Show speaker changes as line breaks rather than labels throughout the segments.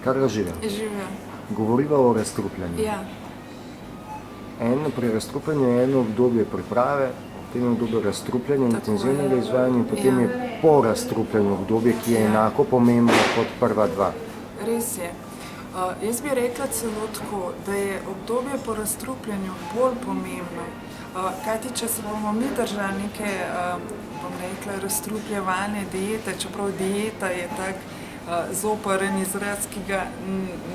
Karla živijo.
Živijo.
Govoriva o razstrupljanju.
Ja.
Pri razstrupljanju je eno obdobje priprave, potem je obdobje razstrupljanja, intenzivnega izvajanja in potem je po razstrupljanju obdobje, ki je enako pomembno kot prva dva.
Res je. Jaz bi rekla celo tako, da je obdobje po razstrupljanju bolj pomembno. Kajti, če se bomo mi držali neke, bom rekla, razstrupljevalne diete, čeprav dieta je tak zoprn izraz, ki ga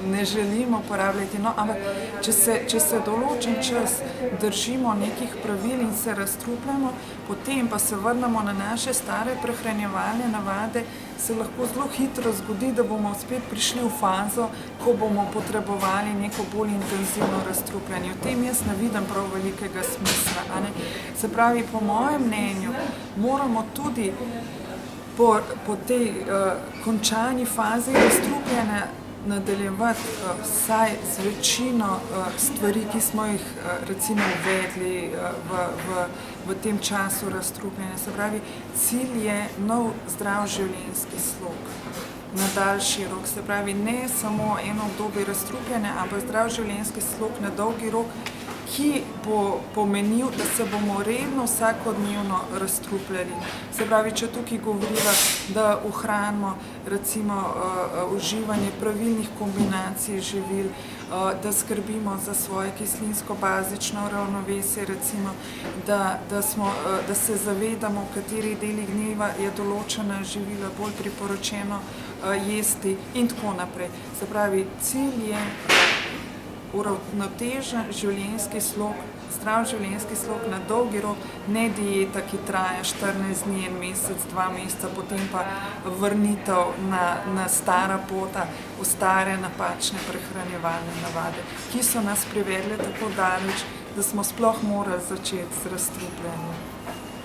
ne želimo uporabljati. No, ampak če se določen čas držimo nekih pravil in se razstrupljamo, potem pa se vrnemo na naše stare prehranjevalne navade, se lahko zelo hitro zgodi, da bomo spet prišli v fazo, ko bomo potrebovali neko bolj intenzivno razstrupljanje. V tem jaz ne vidim prav velikega smisla. Se pravi, po mojem mnenju, moramo tudi po tej končani fazi razstrupljanja nadaljevati vsaj z večino stvari, ki smo jih recimo uvedli v tem času razstrupljanja. Se pravi, cilj je nov zdrav življenjski slog na daljši rok. Se pravi, ne samo eno obdobje razstrupljanja, ampak zdrav življenjski slog na dolgi rok, ki bo pomenil, da se bomo redno vsakodnevno razstrupljali. Se pravi, če tukaj govoriva, da ohranimo recimo uživanje pravilnih kombinacij živil, da skrbimo za svoje kislinsko-bazično ravnovesje, recimo, da se zavedamo, v katerih delih dneva je določena živila bolj priporočeno jesti in tako naprej. Se pravi, cilj je uravnotežen življenjski slog, zdrav življenjski slog na dolgi rok, ne dieta, ki traja 14 dni, en mesec, 2 meseca, potem pa vrnitev na stara pota, v stare napačne prehranjevalne navade, ki so nas privedle tako daleč, da smo sploh morali začeti z razstrupljanjem.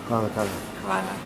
Hvala, Karla.
Hvala.